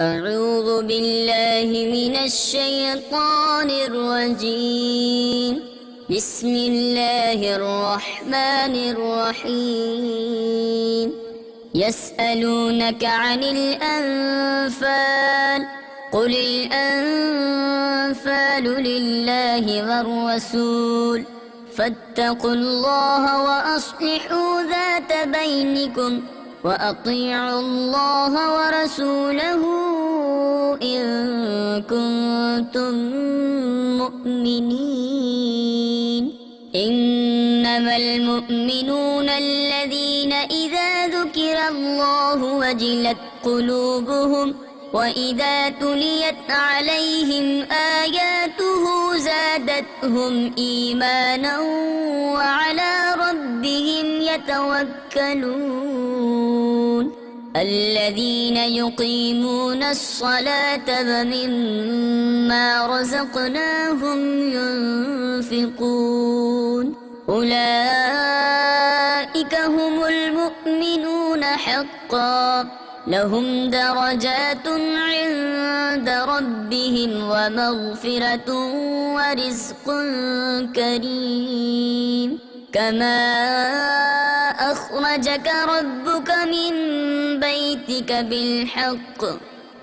أعوذ بالله من الشيطان الرجيم. بسم الله الرحمن الرحيم. يسألونك عن الأنفال قل الأنفال لله والرسول فاتقوا الله وأصلحوا ذات بينكم وأطيعوا الله ورسوله إن كنتم مؤمنين. إنما المؤمنون الذين إذا ذكر الله وجلت قلوبهم وإذا تليت عليهم آياته زادتهم إيمانا وعلى ربهم يتوكلون. الذين يقيمون الصلاة ومما رزقناهم ينفقون أولئك هم المؤمنون حقا لهم درجات عند ربهم ومغفرة ورزق كريم. كما أخرجك ربك من بيتك بالحق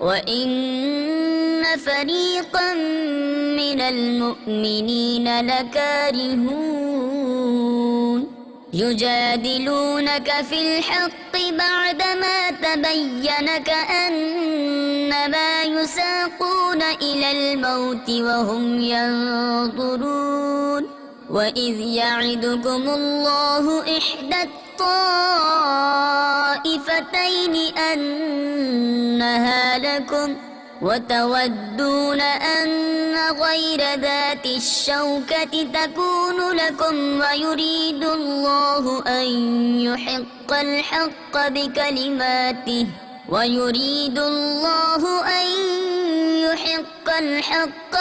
وإن فريقا من المؤمنين لكارهون. يجادلونك في الحق بعدما تبين كأنما يساقون إلى الموت وهم ينظرون. وإذ يعدكم الله إحدى الطائفتين أنها لكم وتودون أن غير ذات الشوكة تكون لكم ويريد الله أن يحق الحق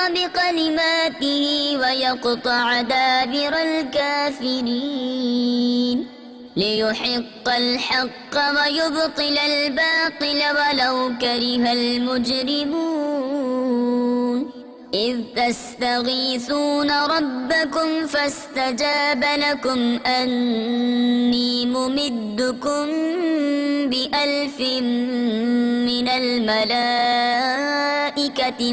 بكلماته ويقطع دابر الكافرين. ليحق الحق ويبطل الباطل ولو كره المجرمون. إذ تستغيثون ربكم فاستجاب لكم أني ممدكم ب1000 من الملائكة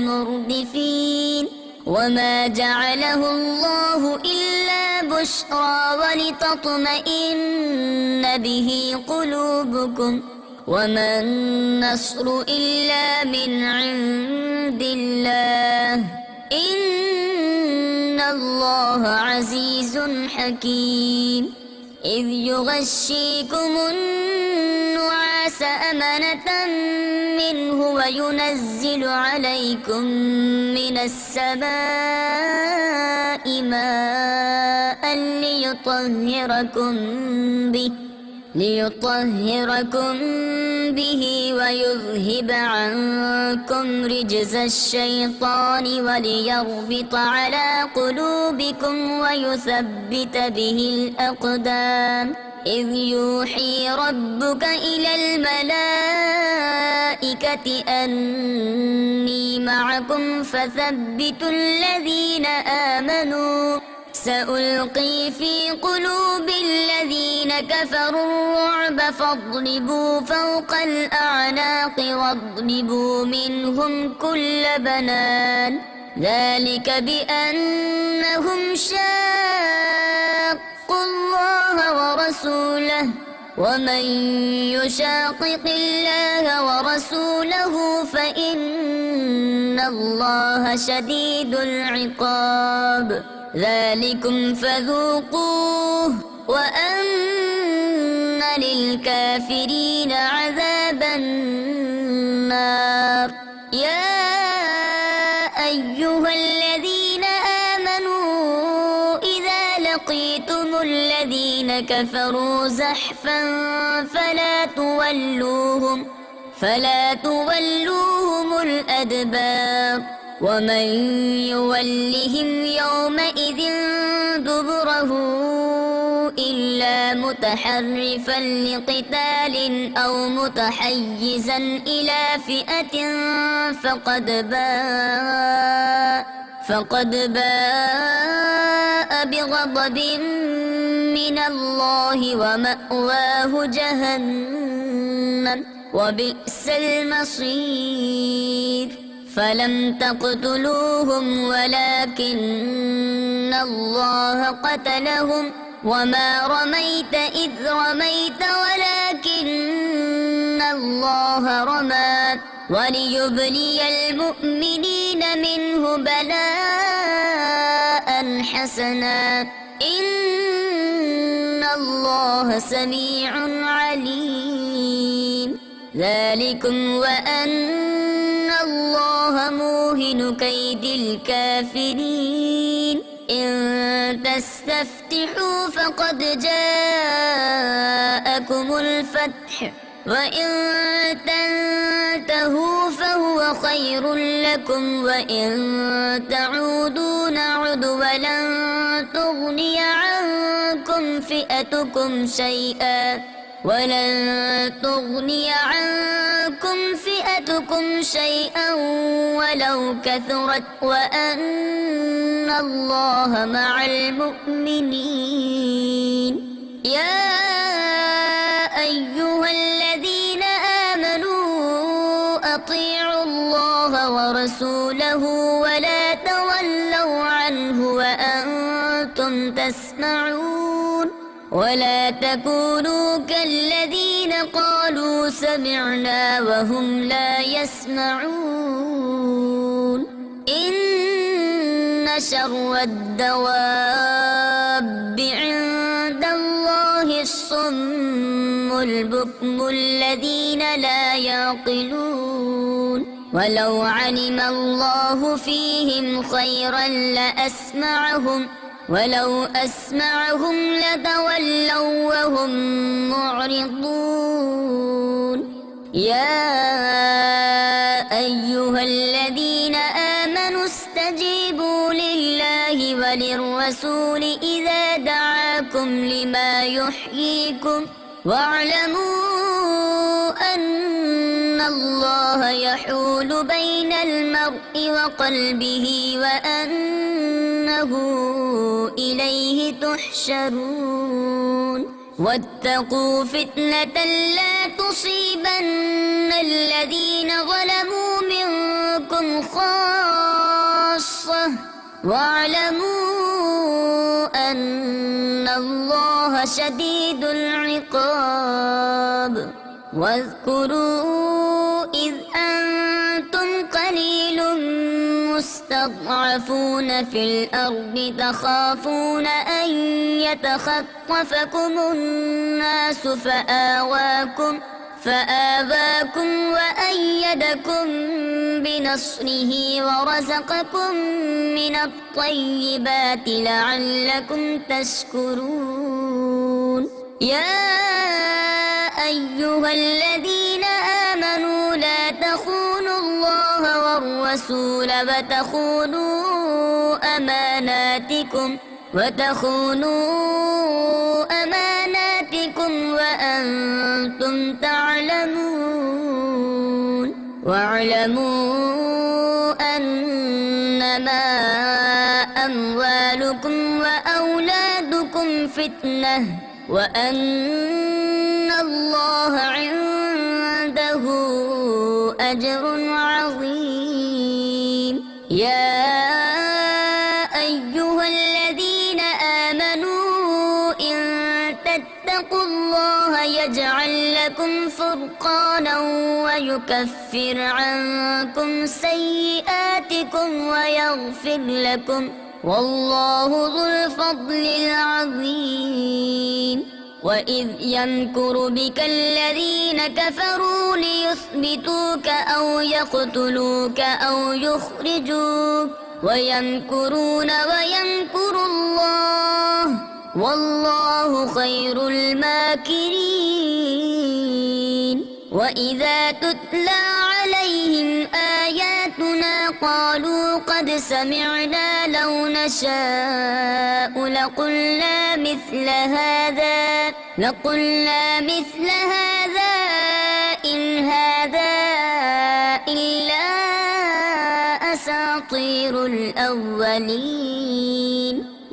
مردفين. وما جعله الله إلا بشرى ولتطمئن به قلوبكم وما النصر إلا من عند الله إن الله عزيز حكيم. إذ يغشيكم النعاس أمنة منه وينزل عليكم من السماء ماء ليطهركم به ويذهب عنكم رجز الشيطان وليربط على قلوبكم ويثبت به الأقدام. إذ يوحي ربك إلى الملائكة أني معكم فثبتوا الذين آمنوا سألقي في قلوب الذين كفروا الرعب فاضربوا فوق الأعناق واضربوا منهم كل بنان. ذلك بأنهم شاقوا الله ورسوله ومن يشاقق الله ورسوله فإن الله شديد العقاب. ذلكم فذوقوه وأن للكافرين عذاب النار. يا أيها الذين آمنوا إذا لقيتم الذين كفروا زحفا فلا تولوهم الأدبار. ومن يولهم يومئذ دبره إلا متحرفا لقتال أو متحيزا إلى فئة فقد باء بغضب من الله ومأواه جهنم وبئس المصير فلم تقتلوهم ولكن الله قتلهم وما رميت إذ رميت ولكن الله رمى وليبلي المؤمنين منه بلاء حسنا إن الله سميع عليم ذلكم وأن الله موهن كيد الكافرين إن تستفتحوا فقد جاءكم الفتح وإن تنتهوا فهو خير لكم وإن تعودوا نعد ولن تغني عنكم فئتكم شيئا ولو كثرت وأن الله مع المؤمنين يا أيها الذين آمنوا أطيعوا الله ورسوله ولا تولوا عنه وأنتم تسمعون ولا تكونوا كالذين قالوا سمعنا وهم لا يسمعون إن شر الدواب عند الله الصم البكم الذين لا يعقلون ولو علم الله فيهم خيرا لأسمعهم ولو أسمعهم لتولوا وهم معرضون يا أيها الذين آمنوا استجيبوا لله وللرسول إذا دعاكم لما يحييكم واعلموا أن الله يحول بين المرء وقلبه وأنه إليه تحشرون واتقوا فتنة لا تصيبن الذين ظلموا منكم خاصة واعلموا أن الله شديد العقاب واذكروا إذ أنتم قليل مستضعفون في الأرض تخافون أن يتخطفكم الناس فآواكم وأيدكم بنصره ورزقكم من الطيبات لعلكم تشكرون يا أيها الذين آمنوا لا تخونوا الله والرسول وتخونوا أماناتكم وأنتم تعلمون واعلموا أنما أموالكم وأولادكم فتنة وأن الله عنده أجر عظيم يا أيها الذين آمنوا إن تتقوا الله يجعل لكم فرقانا ويكفر عنكم سيئاتكم ويغفر لكم والله ذو الفضل العظيم وإذ يمكر بك الذين كفروا ليثبتوك أو يقتلوك أو يخرجوك ويمكرون ويمكر الله والله خير الماكرين وإذا تتلى عليهم آياتنا قالوا قد سمعنا لو نشاء لقلنا مثل هذا إن هذا إلا أساطير الأولين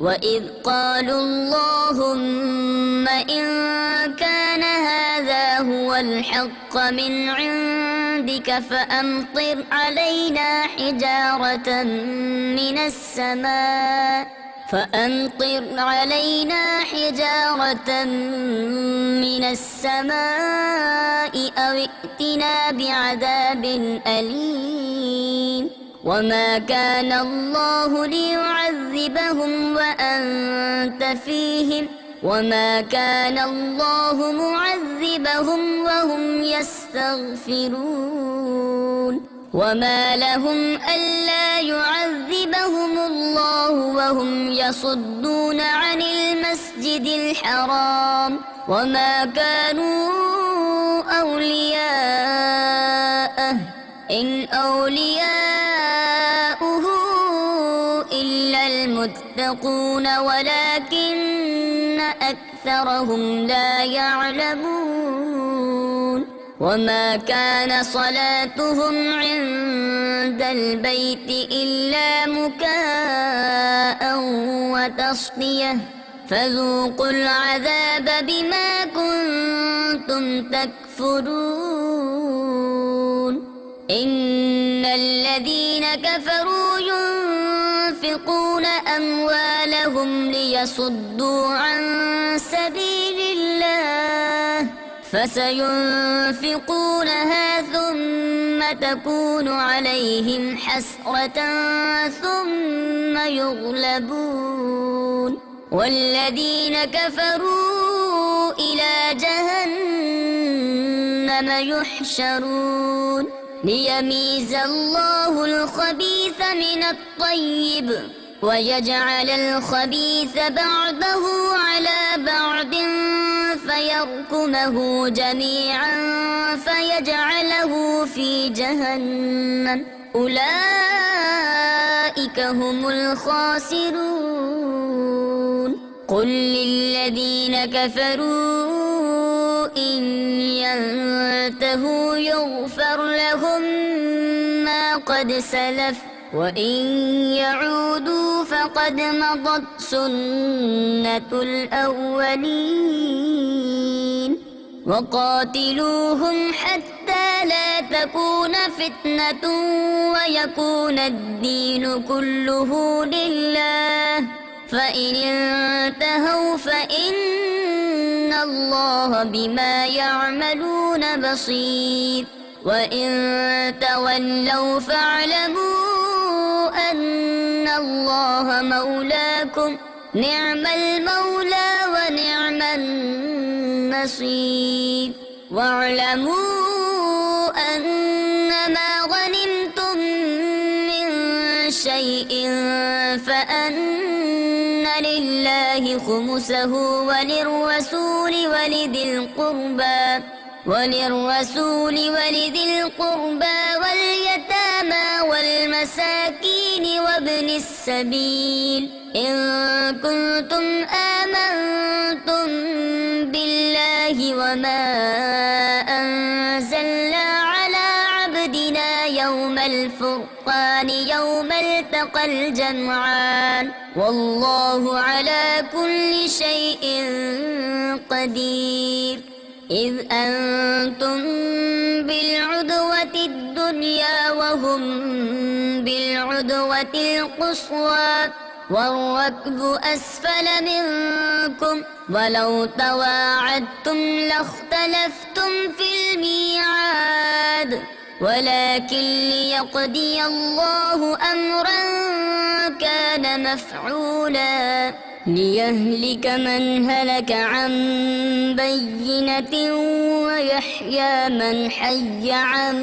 وإذ قالوا اللهم إن كان هذا هو الحق من عندك فأمطر علينا حجارة من السماء أو ائتنا بعذاب أليم وما كان الله ليعذبهم وأنت فيهم وما كان الله معذبهم وهم يستغفرون وما لهم ألا يعذبهم الله وهم يصدون عن المسجد الحرام وما كانوا أولياءه إن أولياؤه إلا المتقون ولكن أكثرهم لا يعلمون وما كان صلاتهم عند البيت إلا مكاء وتصدية فذوقوا العذاب بما كنتم تكفرون إن الذين كفروا ينفقون أموالهم ليصدوا عن سبيل الله فسينفقونها ثم تكون عليهم حسرة ثم يغلبون والذين كفروا إلى جهنم يحشرون ليميز الله الخبيث من الطيب ويجعل الخبيث بعضه على بعض فيركمه جميعا فيجعله في جهنم أولئك هم الخاسرون قل للذين كفروا إن ينتهوا يغفر لهم ما قد سلف وإن يعودوا فقد مضت سنة الأولين وقاتلوهم حتى لا تكون فتنة ويكون الدين كله لله فإن انتهوا فإن الله بما يعملون بصير وإن تولوا فاعلموا أن الله مولاكم نعم المولى ونعم النصير واعلموا أنما غنمتم من شيء فأن لله خمسه وللرسول ولذي القربى واليتامى والمساكين وابن السبيل إن كنتم آمنتم بالله وما أنزلنا على عبدنا يوم الفرقان يوم التقى الجمعان والله على كل شيء قدير إذ أنتم بالعدوة الدنيا وهم بالعدوة القصوى والركب أسفل منكم ولو تواعدتم لاختلفتم في الميعاد ولكن ليقضي الله أمرا كان مفعولا ليهلك من هلك عن بينة ويحيى من حي عن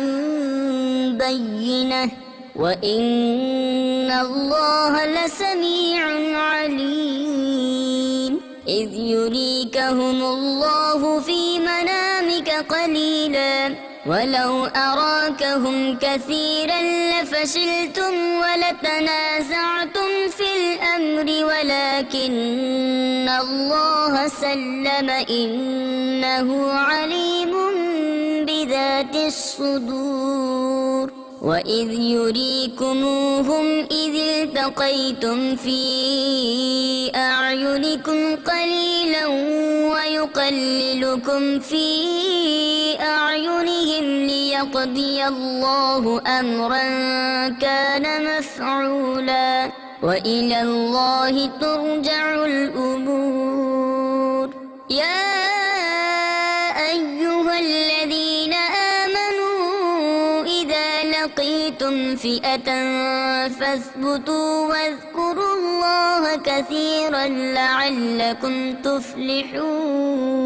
بينة وإن الله لسميع عليم إذ يريكهم الله في منامك قليلا ولو أراكهم كثيرا لفشلتم ولتنازعتم في الأمر ولكن الله سلم إنه عليم بذات الصدور وإذ يريكموهم إذ التقيتم في أعينكم قليلا ويقللكم في أعينهم ليقضي الله أمرا كان مفعولا وإلى الله ترجع الأمور يا أيها الذين آمنوا إذا لقيتم فئة فاثبتوا واذكروا الله كثيرا لعلكم تفلحون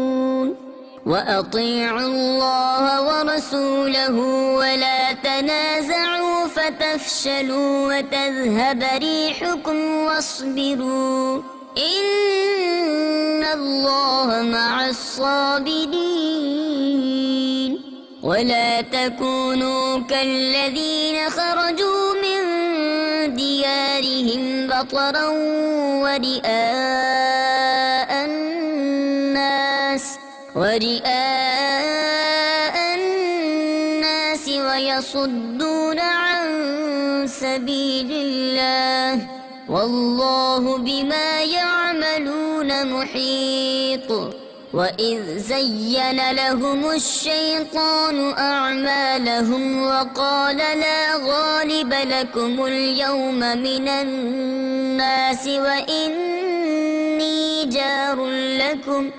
وأطيعوا الله ورسوله ولا تنازعوا فتفشلوا وتذهب ريحكم واصبروا إن الله مع الصابرين ولا تكونوا كالذين خرجوا من ديارهم بطرا ورئاء الناس ويصدون عن سبيل الله والله بما يعملون محيط وإذ زين لهم الشيطان أعمالهم وقال لا غالب لكم اليوم من الناس وإني جار لكم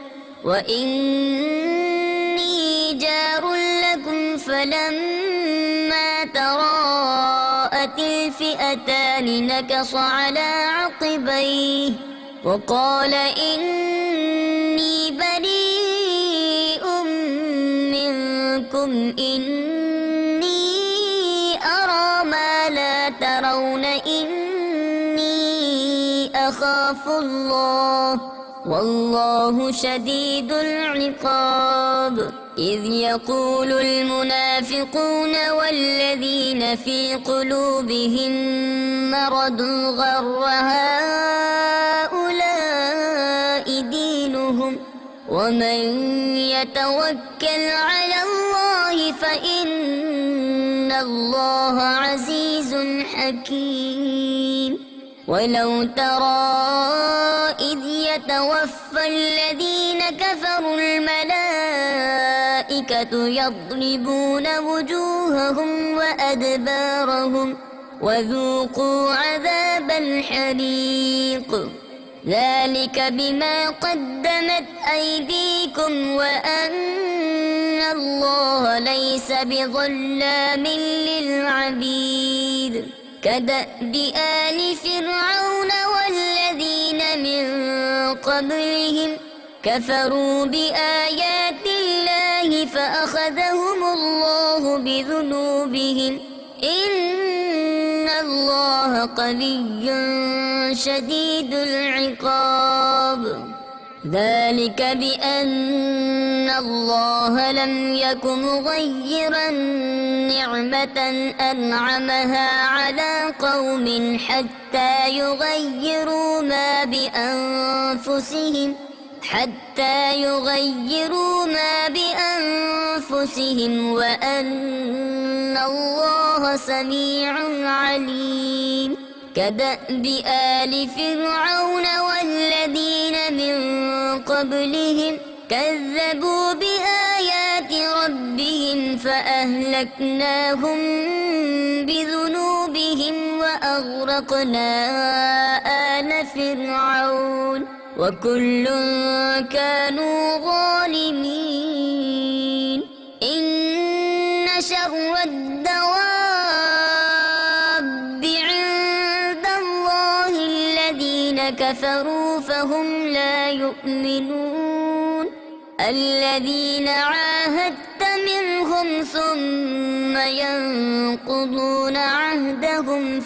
فلما تراءت الفئتان نكص على عقبيه وقال إني بريء منكم إني أرى ما لا ترون إني أخاف الله والله شديد العقاب إذ يقول المنافقون والذين في قلوبهم مرض غر هؤلاء دينهم ومن يتوكل على الله فإن الله عزيز حكيم ولو ترى إذ يتوفى الذين كفروا الملائكة يضربون وجوههم وأدبارهم وذوقوا عذاب الحريق ذلك بما قدمت أيديكم وأن الله ليس بظلام للعبيد كدأب آل فرعون والذين من قبلهم كفروا بآيات الله فأخذهم الله بذنوبهم إن الله قوي شديد العقاب ذلك بأن الله لم يك مغيرا نعمة أنعمها على قوم حتى يغيروا ما بأنفسهم وأن الله سميع عليم كدأب آل فرعون والذين من قبلهم كذبوا بآيات ربهم فأهلكناهم بذنوبهم وأغرقنا آل فرعون وكل كانوا ظالمين إن شر الدواب عند الله الذين كفروا فهم لا يؤمنون الذين عاهدت منهم ثم ينقضون عهدهم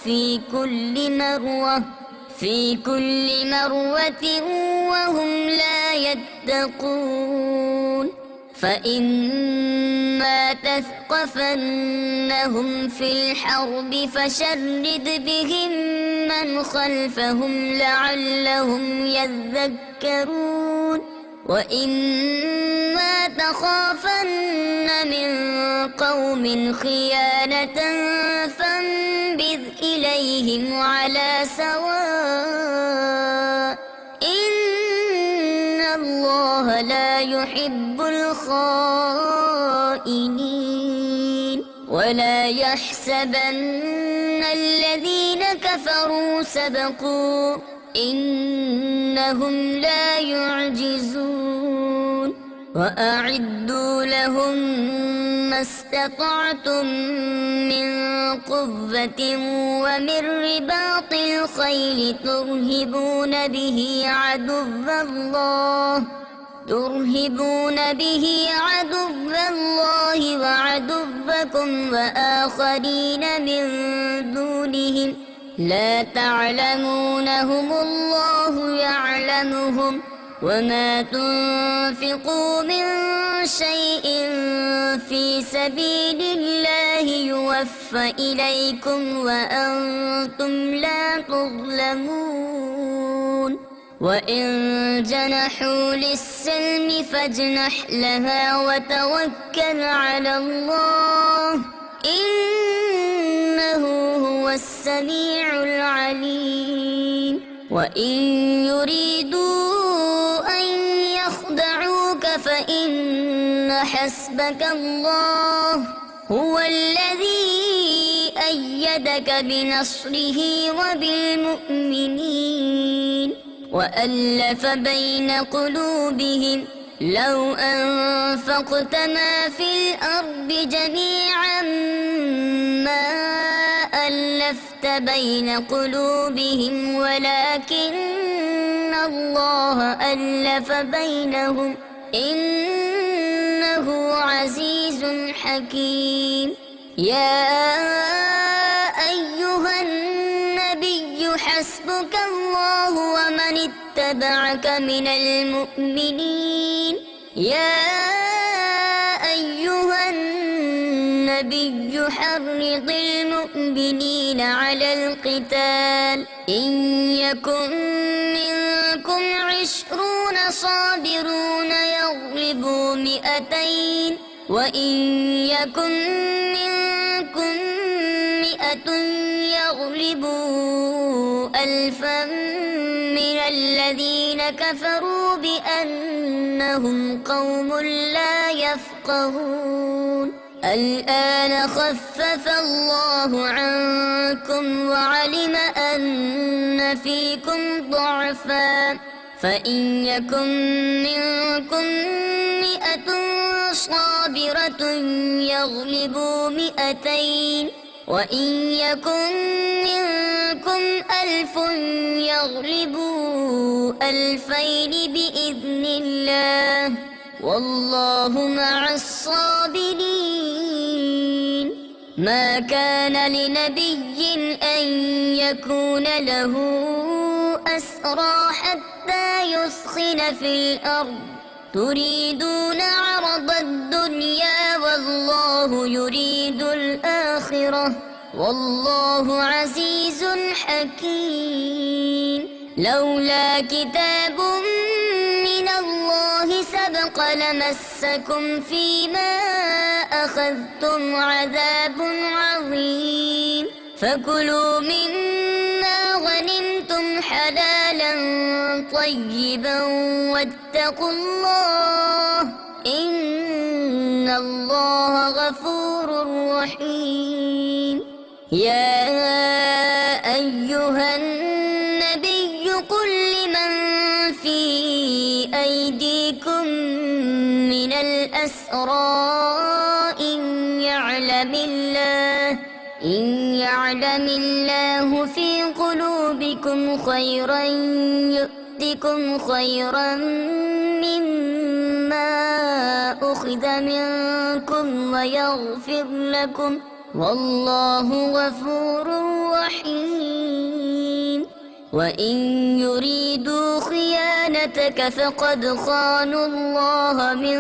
في كل مرة وهم لا يتقون فإما تثقفنهم في الحرب فشرد بهم من خلفهم لعلهم يذكرون وإما تخافن من قوم خيانة فانبذ إليهم على سواء إن الله لا يحب الخائنين ولا يحسبن الذين كفروا سبقوا إنهم لا يعجزون وأعدوا لهم ما استطعتم من قوة ومن رباط الخيل ترهبون به عدو الله وعدوكم وآخرين من دونهم لا تعلمونهم الله يعلمهم وما تنفقوا من شيء في سبيل الله يوفى إليكم وأنتم لا تظلمون وإن جنحوا للسلم فاجنح لها وتوكل على الله إنه هو السميع العليم وإن يريدوا أن يخدعوك فإن حسبك الله هو الذي أيدك بنصره وبالمؤمنين وألف بين قلوبهم لو أنفقت ما في الأرض جميعا ما ألفت بين قلوبهم ولكن الله ألف بينهم إنه عزيز حكيم يا أيها النبي حسبك الله ومن اتبعك من المؤمنين يا أيها النبي حرض المؤمنين على القتال إن يكن منكم 20 صابرون يغلبوا 200 وإن يكن منكم 100 يغلبوا 1000 من الذين كفروا بأنهم قوم لا يفقهون الآن خفف الله عنكم وعلم أن فيكم ضعفا فإن يكن منكم 100 صابرة يغلبوا 200 وإن يكن منكم 1000 يغلبوا 2000 بإذن الله والله مع الصابرين ما كان لنبي أن يكون له أسرى حتى يثخن في الأرض تريدون عرض الدنيا والله يريد الآخرة والله عزيز حكيم لولا كتاب من الله سبق لمسكم فيما أخذتم عذاب عظيم فكلوا مما غنمتم حلالا طيبا واتقوا الله إن الله غفور رحيم يا أيها النبي قل لمن في أيديكم من الأسرى إن يعلم الله في قلوبكم خيرا يؤتكم خيرا مما أخذ منكم ويغفر لكم والله غفور رحيم وإن يريدوا خيانتك فقد خانوا الله من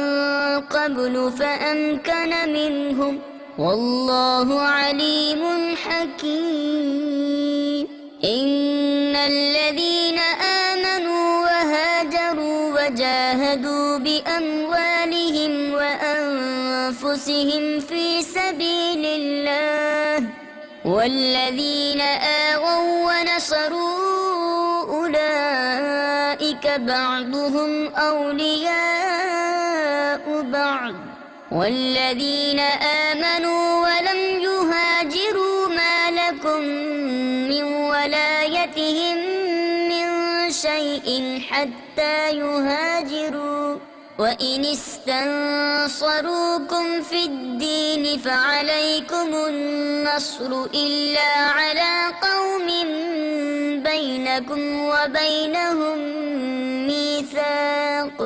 قبل فأمكن منهم والله عليم حكيم. إن الذين آمنوا وهاجروا وجاهدوا بأموالهم وأنفسهم في سبيل الله والذين آووا ونصروا أولئك بعضهم أولياء بعض والذين آمنوا ولم يهاجروا ما لكم من ولايتهم من شيء حتى يهاجروا وإن استنصروكم في الدين فعليكم النصر إلا على قوم بينكم وبينهم ميثاق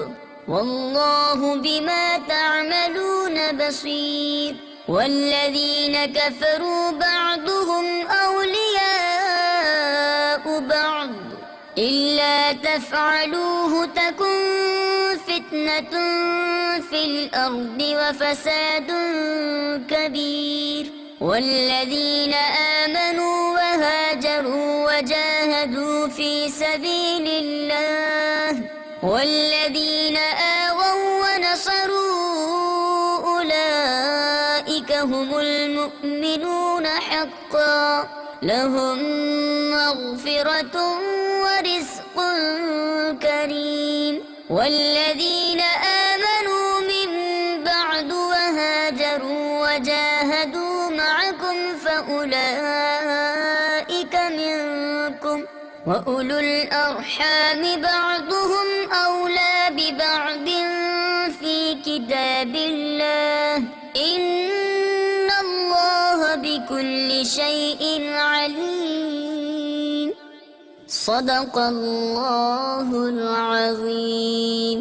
والله بما تعملون بصير. والذين كفروا بعضهم أولياء بعض إلا تفعلوه تكن فتنة في الأرض وفساد كبير. والذين آمنوا وهاجروا وجاهدوا في سبيل الله والذين آووا ونصروا أولئك هم المؤمنون حقا لهم مغفرة ورزق كريم. والذين آمنوا من بعد وهاجروا وجاهدوا معكم فأولئك منكم وأولو الأرحام بعضهم أولى ببعض في كتاب الله إن الله بكل شيء عليم. صدق الله العظيم.